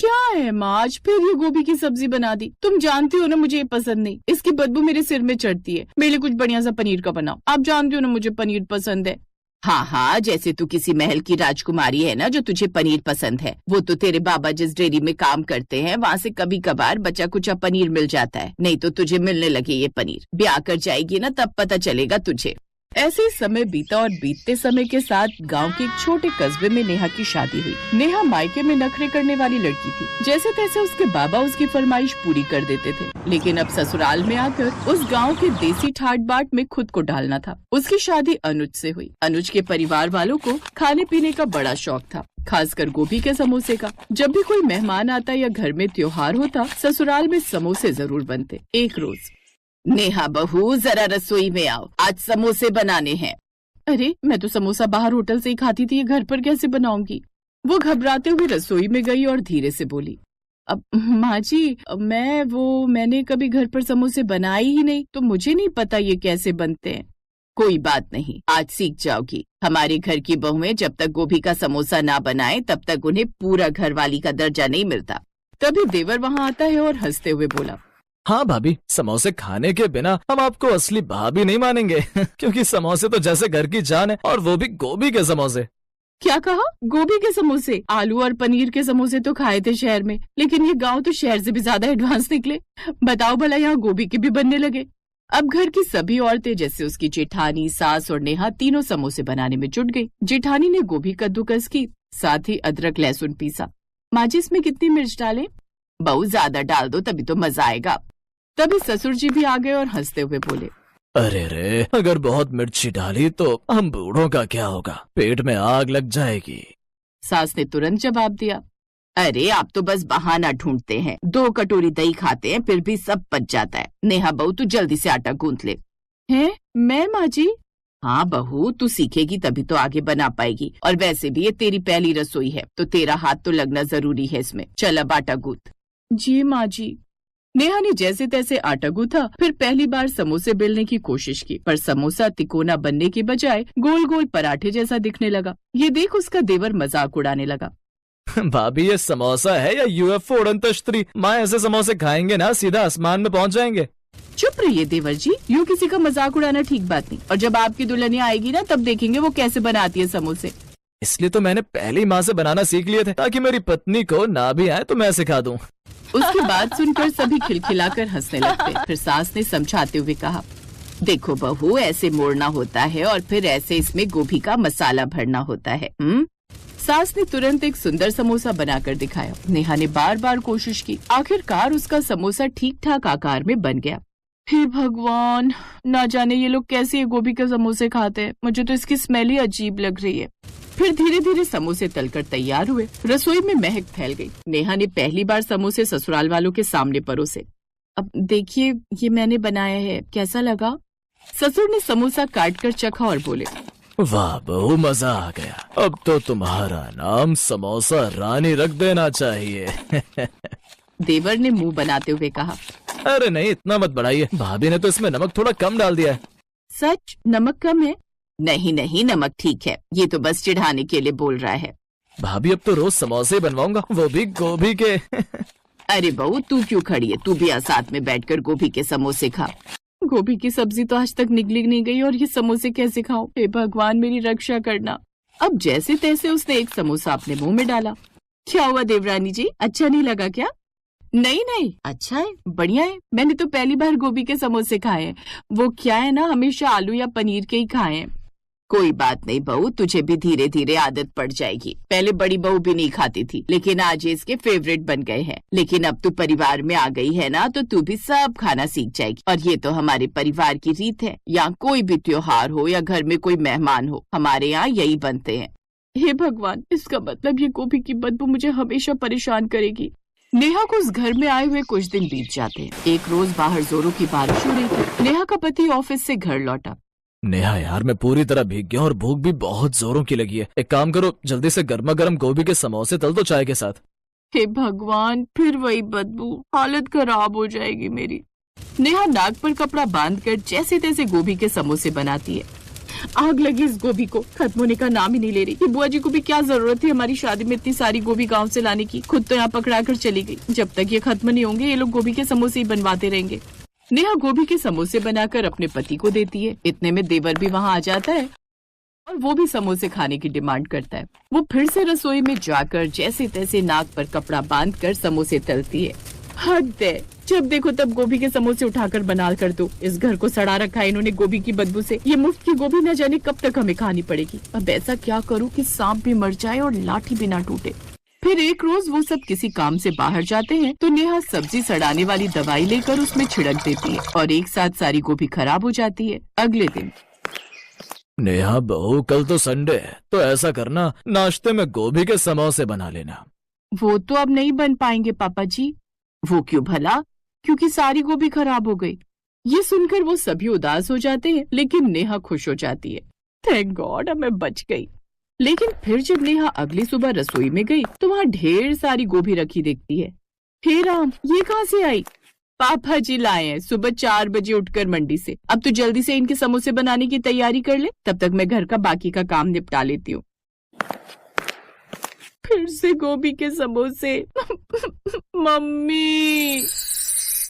क्या है माँ, आज फिर ये गोभी की सब्जी बना दी। तुम जानती हो ना मुझे ये पसंद नहीं, इसकी बदबू मेरे सिर में चढ़ती है। मेरे लिए कुछ बढ़िया सा पनीर का बनाओ, आप जानती हो ना मुझे पनीर पसंद है। हाँ हाँ, जैसे तू किसी महल की राजकुमारी है ना जो तुझे पनीर पसंद है। वो तो तेरे बाबा जिस डेयरी में काम करते हैं वहाँ से कभी कभार बचा कुचा पनीर मिल जाता है, नहीं तो तुझे मिलने लगे ये पनीर। ब्याह कर जाएगी ना तब पता चलेगा तुझे। ऐसे ही समय बीता और बीतते समय के साथ गांव के एक छोटे कस्बे में नेहा की शादी हुई। नेहा मायके में नखरे करने वाली लड़की थी। जैसे तैसे उसके बाबा उसकी फरमाइश पूरी कर देते थे, लेकिन अब ससुराल में आकर उस गांव के देसी ठाट बाट में खुद को ढालना था। उसकी शादी अनुज से हुई। अनुज के परिवार वालों को खाने पीने का बड़ा शौक था, खासकर गोभी के समोसे का। जब भी कोई मेहमान आता या घर में त्योहार होता, ससुराल में समोसे जरूर बनते। एक रोज, नेहा बहू जरा रसोई में आओ, आज समोसे बनाने हैं। अरे मैं तो समोसा बाहर होटल से ही खाती थी, ये घर पर कैसे बनाऊंगी। वो घबराते हुए रसोई में गई और धीरे से बोली, अब माँ जी मैंने कभी घर पर समोसे बनाए ही नहीं, तो मुझे नहीं पता ये कैसे बनते हैं। कोई बात नहीं, आज सीख जाओगी। हमारे घर की बहुएं जब तक गोभी का समोसा ना बनाए तब तक उन्हें पूरा घरवाली का दर्जा नहीं मिलता। तभी देवर वहाँ आता है और हंसते हुए बोला, हाँ भाभी, समोसे खाने के बिना हम आपको असली भाभी नहीं मानेंगे क्योंकि समोसे तो जैसे घर की जान है, और वो भी गोभी के समोसे। क्या कहा? गोभी के समोसे? आलू और पनीर के समोसे तो खाए थे शहर में, लेकिन ये गांव तो शहर से भी ज्यादा एडवांस निकले। बताओ भला यहाँ गोभी के भी बनने लगे। अब घर की सभी औरतें जैसे उसकी जेठानी, सास और नेहा तीनों समोसे बनाने में जुट गई। जेठानी ने गोभी कद्दूकस की, साथ ही अदरक लहसुन पीसा। माँ जी इसमें कितनी मिर्च डालें? बहू ज्यादा डाल दो तभी तो मजा आएगा। तभी ससुर जी भी आ गए और हंसते हुए बोले, अरे रे, अगर बहुत मिर्ची डाली तो हम बूढ़ों का क्या होगा, पेट में आग लग जाएगी। सास ने तुरंत जवाब दिया, अरे आप तो बस बहाना ढूंढते हैं। 2 कटोरी दही खाते हैं फिर भी सब पच जाता है। नेहा बहू तू जल्दी से आटा गूंथ ले। हैं? मैं माँ जी? हाँ बहू, तू सीखेगी तभी तो आगे बना पाएगी, और वैसे भी ये तेरी पहली रसोई है तो तेरा हाथ तो लगना जरूरी है इसमें। चल अब आटा गूंथ। जी माँ जी। नेहा ने जैसे तैसे आटा गूथा, फिर पहली बार समोसे बेलने की कोशिश की, पर समोसा तिकोना बनने की बजाय गोल गोल पराठे जैसा दिखने लगा। ये देख उसका देवर मजाक उड़ाने लगा, भाभी ये समोसा है या यूएफओ उड़न तश्तरी? माँ ऐसे समोसे खाएंगे ना सीधा आसमान में पहुँच जाएंगे। चुप रहिए देवर जी, यूँ किसी का मजाक उड़ाना ठीक बात नहीं। और जब आपकी दुल्हनिया आएगी ना तब देखेंगे वो कैसे बनाती है समोसे। इसलिए तो मैंने पहली माँ से बनाना सीख लिए थे, ताकि मेरी पत्नी को ना भी आए तो मैं सिखा दूं। उसकी बात सुनकर सभी खिलखिलाकर हंसने लगते। फिर सास ने समझाते हुए कहा, देखो बहू, ऐसे मोड़ना होता है और फिर ऐसे इसमें गोभी का मसाला भरना होता है। सास ने तुरंत एक सुंदर समोसा बनाकर दिखाया। नेहा ने बार बार कोशिश की, आखिरकार उसका समोसा ठीक ठाक आकार में बन गया। हे भगवान, ना जाने ये लोग कैसे ये गोभी के समोसे खाते हैं, मुझे तो इसकी स्मेल ही अजीब लग रही है। फिर धीरे धीरे समोसे तलकर तैयार हुए। रसोई में महक फैल गई। नेहा ने पहली बार समोसे ससुराल वालों के सामने परोसे। अब देखिए ये मैंने बनाया है, कैसा लगा? ससुर ने समोसा काटकर चखा और बोले, वाह बहू, मजा आ गया। अब तो तुम्हारा नाम समोसा रानी रख देना चाहिए। देवर ने मुंह बनाते हुए कहा, अरे नहीं, इतना मत बढ़ाइए, भाभी ने तो इसमें नमक थोड़ा कम डाल दिया है। सच? नमक कम है? नहीं नहीं, नमक ठीक है, ये तो बस चिढ़ाने के लिए बोल रहा है। भाभी अब तो रोज समोसे बनवाऊंगा, वो भी गोभी के। अरे बहू तू क्यों खड़ी है, तू भी साथ में बैठकर गोभी के समोसे खा। गोभी की सब्जी तो आज तक निकली नहीं गई और ये समोसे कैसे खाऊं? हे भगवान मेरी रक्षा करना। अब जैसे तैसे उसने एक समोसा अपने मुंह में डाला। क्या हुआ देवरानी जी, अच्छा नहीं लगा क्या? नहीं नहीं, अच्छा है, बढ़िया है। मैंने तो पहली बार गोभी के समोसे खाए हैं। वो क्या है ना, हमेशा आलू या पनीर के ही खाए हैं। कोई बात नहीं बहू, तुझे भी धीरे धीरे आदत पड़ जाएगी। पहले बड़ी बहू भी नहीं खाती थी, लेकिन आज ये इसके फेवरेट बन गए हैं। लेकिन अब तू परिवार में आ गई है ना, तो तू भी सब खाना सीख जाएगी। और ये तो हमारे परिवार की रीत है, यहाँ कोई भी त्योहार हो या घर में कोई मेहमान हो, हमारे यहाँ यही बनते हैं। हे भगवान, इसका मतलब ये गोभी की बदबू मुझे हमेशा परेशान करेगी। नेहा को उस घर में आए हुए कुछ दिन बीत जाते हैं। एक रोज बाहर जोरों की बारिश हो रही थी। नेहा का पति ऑफिस से घर लौटा। नेहा यार, मैं पूरी तरह भीग गया और भूख भी बहुत जोरों की लगी है। एक काम करो, जल्दी से गर्मा गर्म गोभी के समोसे तल दो चाय के साथ। हे भगवान, फिर वही बदबू, हालत खराब हो जाएगी मेरी। नेहा नाक पर कपड़ा बांधकर जैसे तैसे गोभी के समोसे बनाती है। आग लगी इस गोभी को, खत्म होने का नाम ही नहीं ले रही। ये बुआ जी को भी क्या जरूरत थी हमारी शादी में इतनी सारी गोभी गांव से लाने की, खुद तो यहाँ पकड़ा कर चली गई। जब तक ये खत्म नहीं होंगे ये लोग गोभी के समोसे ही बनवाते रहेंगे। नेहा गोभी के समोसे बनाकर अपने पति को देती है। इतने में देवर भी वहाँ आ जाता है और वो भी समोसे खाने की डिमांड करता है। वो फिर से रसोई में जाकर जैसे तैसे नाक पर कपड़ा बांधकर समोसे तलती है। हद है, जब देखो तब गोभी के समोसे उठाकर बना कर दो। इस घर को सड़ा रखा है इन्होंने गोभी की बदबू से। ये मुफ्त की गोभी न जाने कब तक हमें खानी पड़ेगी। अब ऐसा क्या करूं कि सांप भी मर जाए और लाठी भी ना टूटे। फिर एक रोज वो सब किसी काम से बाहर जाते हैं तो नेहा सब्जी सड़ाने वाली दवाई लेकर उसमें छिड़क देती है और एक साथ सारी गोभी खराब हो जाती है। अगले दिन नेहा बहू, कल तो संडे है, तो ऐसा करना, नाश्ते में गोभी के समोसे बना लेना। वो तो अब नहीं बन पाएंगे पापा जी। वो क्यों भला? क्योंकि सारी गोभी खराब हो गई। ये सुनकर वो सभी उदास हो जाते हैं, लेकिन नेहा खुश हो जाती है। थैंक गॉड, अब मैं बच गई। लेकिन फिर जब नेहा अगली सुबह रसोई में गई तो वहाँ ढेर सारी गोभी रखी देखती है। हे राम, ये कहाँ से आई? पापा जी लाए हैं सुबह 4 बजे उठकर मंडी से। अब तो जल्दी से इनके समोसे बनाने की तैयारी कर ले, तब तक मैं घर का बाकी का काम निपटा लेती हूँ। फिर से गोभी के समोसे। मम्मी।